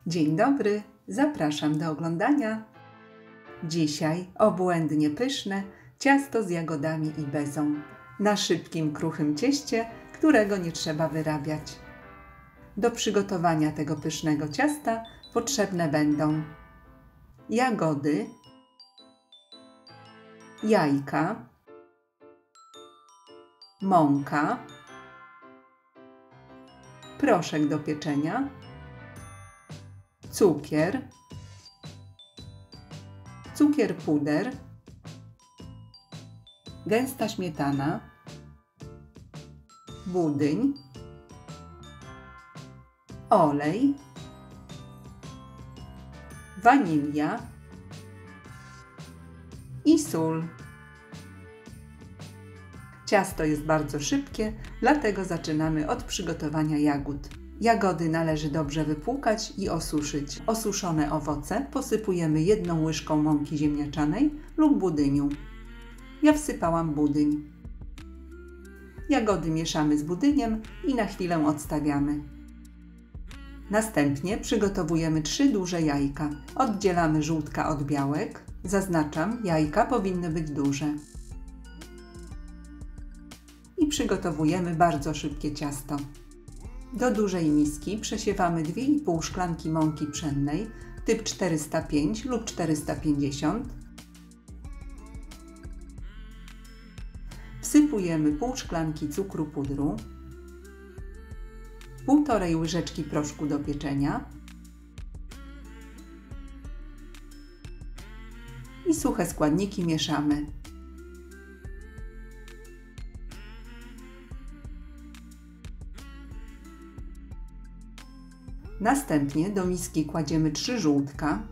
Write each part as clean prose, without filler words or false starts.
Dzień dobry, zapraszam do oglądania. Dzisiaj obłędnie pyszne ciasto z jagodami i bezą na szybkim, kruchym cieście, którego nie trzeba wyrabiać. Do przygotowania tego pysznego ciasta potrzebne będą jagody, jajka, mąka, proszek do pieczenia, cukier, cukier puder, gęsta śmietana, budyń, olej, wanilia i sól. Ciasto jest bardzo szybkie, dlatego zaczynamy od przygotowania jagód. Jagody należy dobrze wypłukać i osuszyć. Osuszone owoce posypujemy 1 łyżką mąki ziemniaczanej lub budyniu. Ja wsypałam budyń. Jagody mieszamy z budyniem i na chwilę odstawiamy. Następnie przygotowujemy 3 duże jajka. Oddzielamy żółtka od białek. Zaznaczam, jajka powinny być duże. I przygotowujemy bardzo szybkie ciasto. Do dużej miski przesiewamy 2,5 szklanki mąki pszennej typ 405 lub 450. Wsypujemy pół szklanki cukru pudru, 1,5 łyżeczki proszku do pieczenia i suche składniki mieszamy. Następnie do miski kładziemy 3 żółtka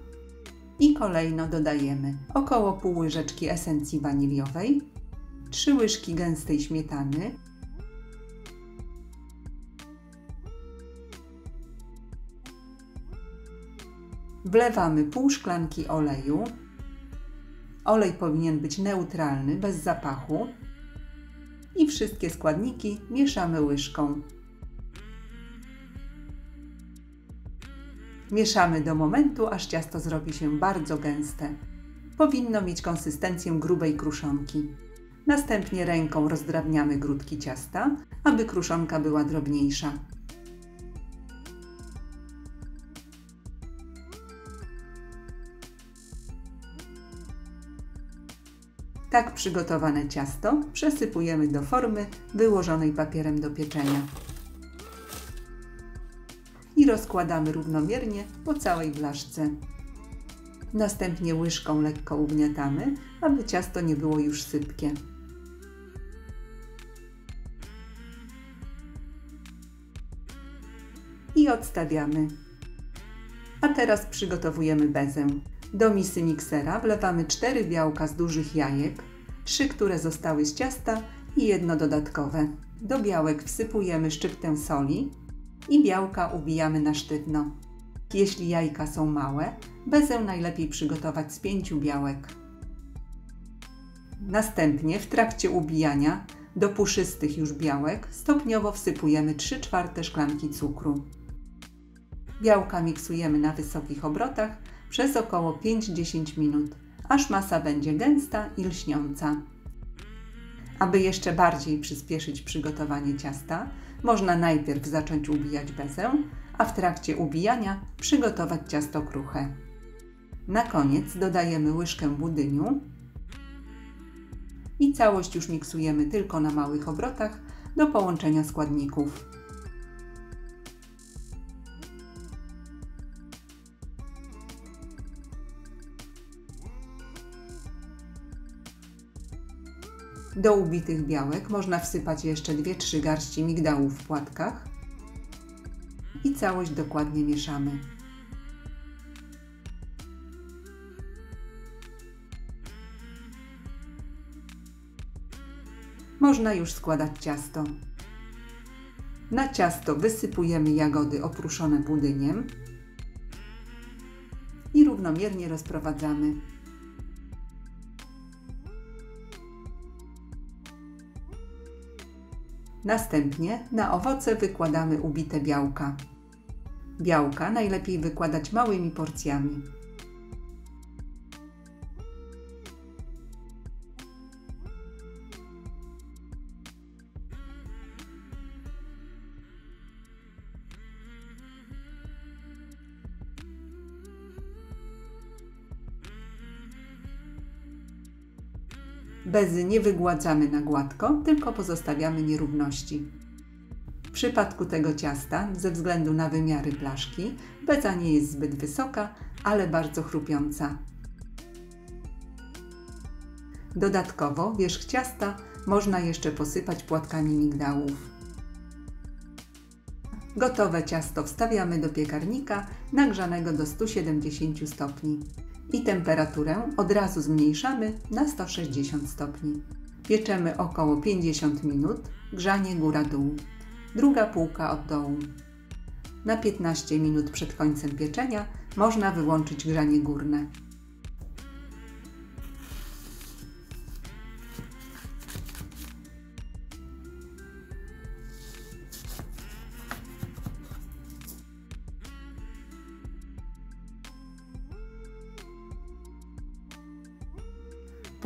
i kolejno dodajemy około pół łyżeczki esencji waniliowej, 3 łyżki gęstej śmietany, wlewamy pół szklanki oleju. Olej powinien być neutralny, bez zapachu i wszystkie składniki mieszamy łyżką. Mieszamy do momentu, aż ciasto zrobi się bardzo gęste. Powinno mieć konsystencję grubej kruszonki. Następnie ręką rozdrabniamy grudki ciasta, aby kruszonka była drobniejsza. Tak przygotowane ciasto przesypujemy do formy wyłożonej papierem do pieczenia. I rozkładamy równomiernie po całej blaszce. Następnie łyżką lekko ugniatamy, aby ciasto nie było już sypkie. I odstawiamy. A teraz przygotowujemy bezę. Do misy miksera wlewamy 4 białka z dużych jajek, 3, które zostały z ciasta i 1 dodatkowe. Do białek wsypujemy szczyptę soli i białka ubijamy na sztywno. Jeśli jajka są małe, bezę najlepiej przygotować z 5 białek. Następnie w trakcie ubijania do puszystych już białek stopniowo wsypujemy 3/4 szklanki cukru. Białka miksujemy na wysokich obrotach przez około 5-10 minut, aż masa będzie gęsta i lśniąca. Aby jeszcze bardziej przyspieszyć przygotowanie ciasta, można najpierw zacząć ubijać bezę, a w trakcie ubijania przygotować ciasto kruche. Na koniec dodajemy łyżkę budyniu i całość już miksujemy tylko na małych obrotach do połączenia składników. Do ubitych białek można wsypać jeszcze 2-3 garści migdałów w płatkach i całość dokładnie mieszamy. Można już składać ciasto. Na ciasto wysypujemy jagody oprószone budyniem i równomiernie rozprowadzamy. Następnie na owoce wykładamy ubite białka. Białka najlepiej wykładać małymi porcjami. Bezy nie wygładzamy na gładko, tylko pozostawiamy nierówności. W przypadku tego ciasta, ze względu na wymiary blaszki, beza nie jest zbyt wysoka, ale bardzo chrupiąca. Dodatkowo wierzch ciasta można jeszcze posypać płatkami migdałów. Gotowe ciasto wstawiamy do piekarnika nagrzanego do 170 stopni i temperaturę od razu zmniejszamy na 160 stopni. Pieczemy około 50 minut, grzanie góra-dół. Druga półka od dołu. Na 15 minut przed końcem pieczenia można wyłączyć grzanie górne.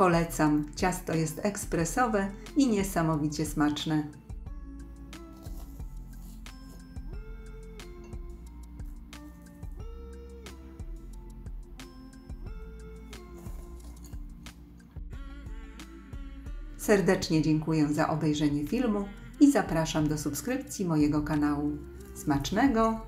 Polecam, ciasto jest ekspresowe i niesamowicie smaczne. Serdecznie dziękuję za obejrzenie filmu i zapraszam do subskrypcji mojego kanału. Smacznego!